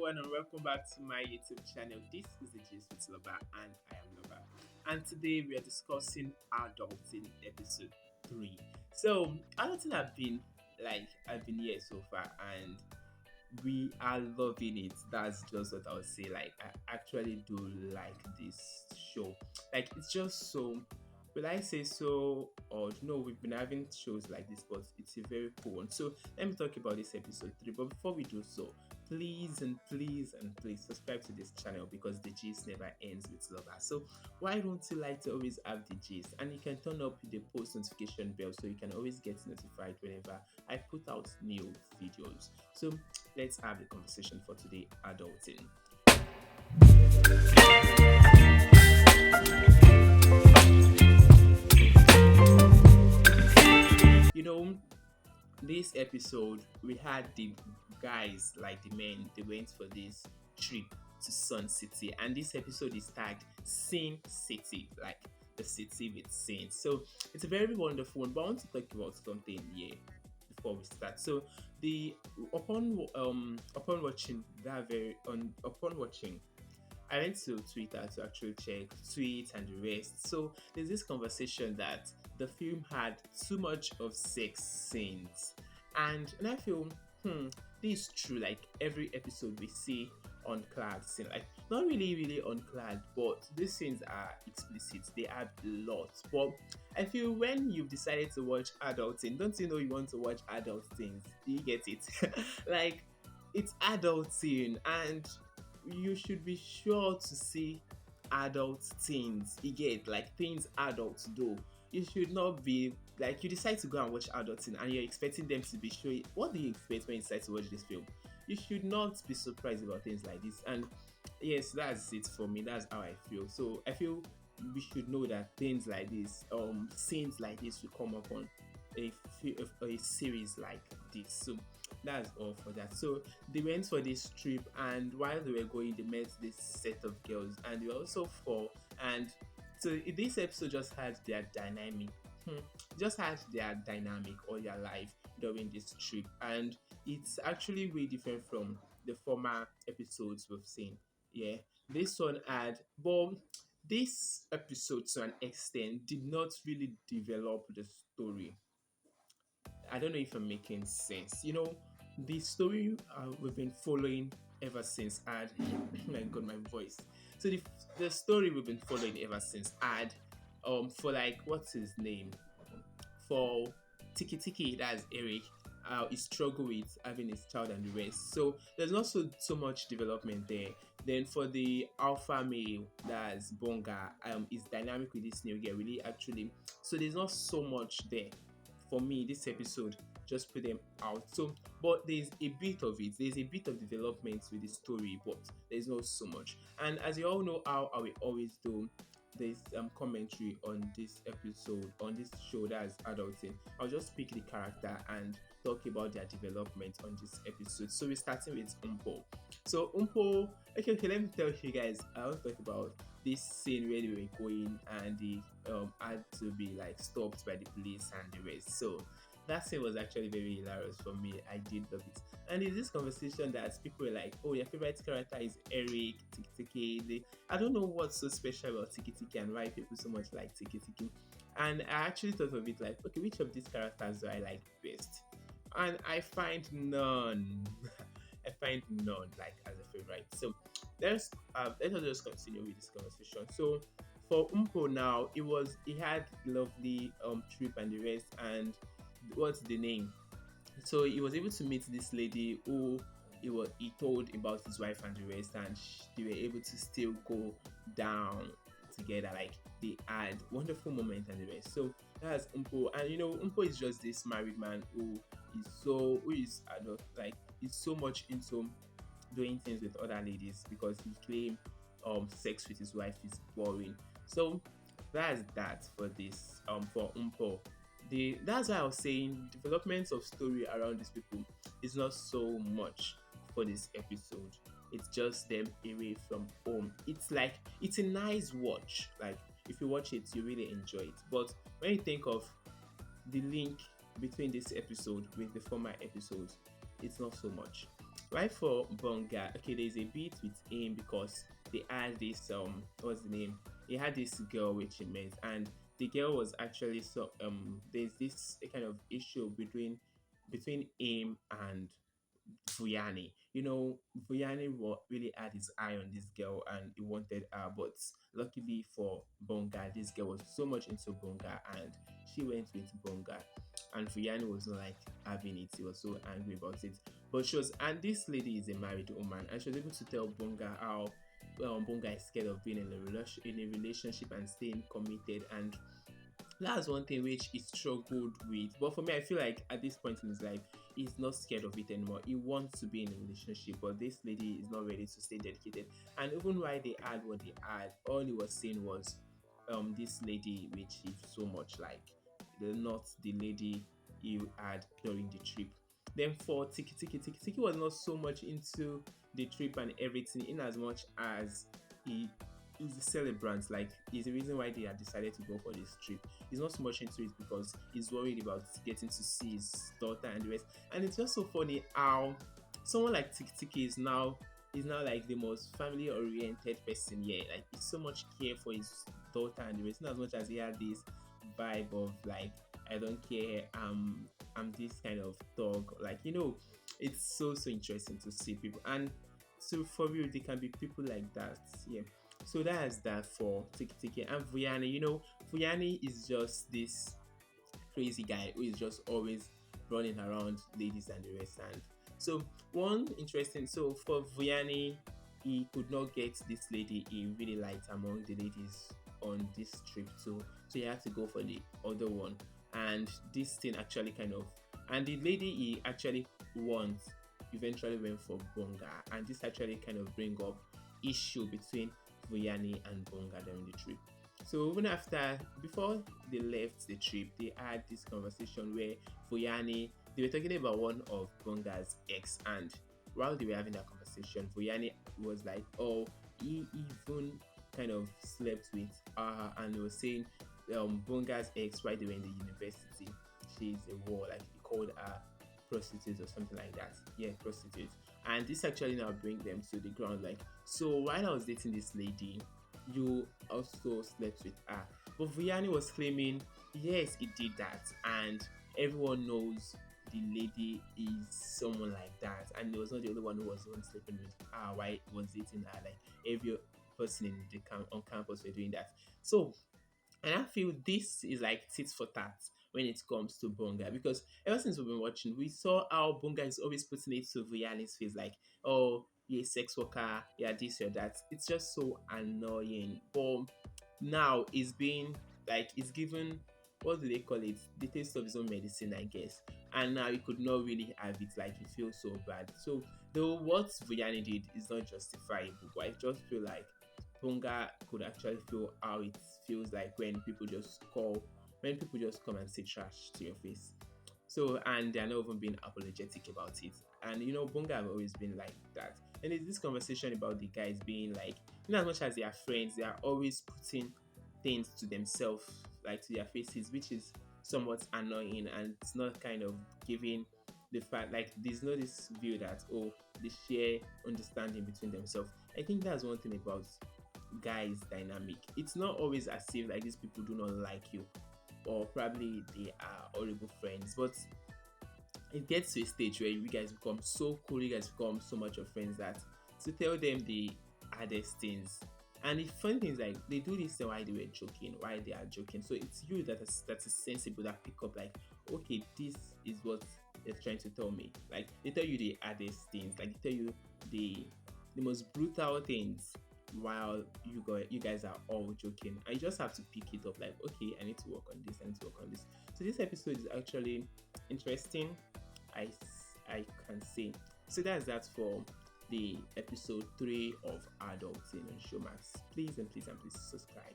everyone, and welcome back to my YouTube channel. This is the Gist with Lover, and I am Lover. And today we are discussing adulting episode 3. So, adulting I've been here so far, and we are loving it. That's just what I would say. Like, I actually do like this show. Like, it's just so, will I say so? Or no, we've been having shows like this, but it's a very cool one. So let me talk about this episode 3. But before we do so, please subscribe to this channel because the gist never ends with Lover. So why don't you like to always have the gist? And you can turn up the post notification bell so you can always get notified whenever I put out new videos. So let's have the conversation for today, adulting. You know, this episode we had the guys, like the men, they went for this trip to Sun City, and this episode is tagged Sin City, like the city with sin. So it's a very wonderful one, but I want to talk about something here before we start. So the upon watching that very on upon watching, I went to Twitter to actually check tweets and the rest. So there's this conversation that the film had too much of sex scenes, and I feel, this is true. Like every episode we see unclad scene, like not really unclad, but these scenes are explicit. They add a lot. But I feel when you've decided to watch adulting, don't you know you want to watch adult things? Do you get it? Like it's adulting, and you should be sure to see adult things. You get like things adults do. You should not be like you decide to go and watch adulting and you're expecting them to be showing. What do you expect when you decide to watch this film? You should not be surprised about things like this. And yes, that's it for me. That's how I feel. So I feel we should know that things like this, scenes like this will come up on a series like this. So that's all for that. So they went for this trip, and while they were going, they met this set of girls, and they were also four. And so this episode just had their dynamic, just had their dynamic all their life during this trip, and it's actually way different from the former episodes we've seen. Yeah, this one had, but this episode to an extent did not really develop the story. I don't know if I'm making sense. The story we've been following ever since Ad. My God, my voice. So the story we've been following ever since Ad, for like what's his name, for Tiki, that's Eric. He struggle with having his child and the rest. So there's not so much development there. Then for the alpha male, that's Bonga, is dynamic with this new girl. Really, actually, so there's not so much there for me. This episode just put them out. So, but there's a bit of it. There's a bit of development with the story, but there's not so much. And as you all know, how I will always do this commentary on this episode, on this show that's adulting. I'll just pick the character and talk about their development on this episode. So we're starting with Mpho. So Mpho, okay, let me tell you guys. I want to talk about this scene where they were going and they had to be like stopped by the police and the rest. So that scene was actually very hilarious for me. I did love it. And there's this conversation that people were like, "Oh, your favorite character is Eric, Tiki." I don't know what's so special about Tiki and why people so much like Tiki. And I actually thought of it like, okay, which of these characters do I like best? And I find none. I find none like as a favorite. So let us just continue with this conversation. So for Mpho now, he had lovely trip and the rest, and what's the name? So he was able to meet this lady who he told about his wife and the rest, and they were able to still go down together. Like they had wonderful moment and the rest. So that's Mpho, and Mpho is just this married man who is like he's so much into doing things with other ladies because he claimed sex with his wife is boring. So that's that for this for Mpho. That's why I was saying development of story around these people is not so much for this episode. It's just them away from home. It's like it's a nice watch. Like if you watch it, you really enjoy it. But when you think of the link between this episode with the former episodes, it's not so much. Right for Bonga, okay, there's a bit with him because they had this what's the name? He had this girl which he met, and the girl was actually so there's this kind of issue between him and Vuyani. Vuyani really had his eye on this girl and he wanted her, but luckily for Bonga, this girl was so much into Bonga and she went with Bonga. And Vuyani was not like having it, he was so angry about it. But and this lady is a married woman, and she was able to tell Bonga how Bonga is scared of being in a relationship and staying committed, and that's one thing which he struggled with. But for me, I feel like at this point in his life, he's not scared of it anymore. He wants to be in a relationship, but this lady is not ready to stay dedicated. And even while they had what they had, all he was saying was, this lady which he so much like, not the lady he had during the trip. Then for Tiki was not so much into the trip and everything, in as much as he is the celebrant. Like, is the reason why they had decided to go for this trip. He's not so much into it because he's worried about getting to see his daughter and the rest. And it's just so funny how someone like Tiki is now like the most family oriented person here. Like, he's so much care for his daughter and the rest. Not as much as he had this vibe of like, I don't care, I'm this kind of dog. Like, it's so interesting to see people. And so for real, there can be people like that. Yeah. So that's that for Tiki and Vuyani. Vuyani is just this crazy guy who is just always running around ladies and the rest. And so so for Vuyani, he could not get this lady he really liked among the ladies on this trip too. So he had to go for the other one. And this thing actually and the lady he actually wants eventually went for Bonga. And this actually kind of bring up issue between Vuyani and Bonga during the trip. So even before they left the trip, they had this conversation where they were talking about one of Bonga's ex, and while they were having that conversation, Vuyani was like, oh, he even kind of slept with her, and he was saying Bonga's ex, while they were in the university, she's a whore, like he called her prostitutes or something like that. Yeah, prostitutes. And this actually now bring them to the ground, like, so while I was dating this lady, you also slept with her. But Vuyani was claiming, yes, he did that, and everyone knows the lady is someone like that, and he was not the only one who was even sleeping with her while he was dating her. Like, every person in the on campus were doing that. So, and I feel this is like tit for tat when it comes to Bonga, because ever since we've been watching, we saw how Bonga is always putting it to Vuyani's face, like, oh, you're a sex worker, yeah, this, or that. It's just so annoying. But now it's being like, it's given, what do they call it? The taste of his own medicine, I guess. And now he could not really have it, like, he feels so bad. So, though what Vuyani did is not justifiable, but I just feel like Bunga could actually feel how it feels like when people just come and say trash to your face. So, and they're not even being apologetic about it. And Bunga have always been like that. And there's this conversation about the guys being like, in as much as they are friends, they are always putting things to themselves, like to their faces, which is somewhat annoying, and it's not kind of giving the fact, like, there's no this view that, oh, they share understanding between themselves. I think that's one thing about guys dynamic. It's not always as if like these people do not like you, or probably they are horrible friends, but it gets to a stage where you guys become so cool, you guys become so much of friends that to tell them the hardest things. And the funny thing is, like, they do this while they were joking, while they are joking. So it's you that is sensible, that pick up, like, okay, this is what they're trying to tell me. Like, they tell you the hardest things, like they tell you the most brutal things, while you guys are all joking. I just have to pick it up, like, okay, I need to work on this, I need to work on this. So this episode is actually interesting, I can say. So that's that for the episode 3 of Adulting on Showmax. Please and please and please subscribe.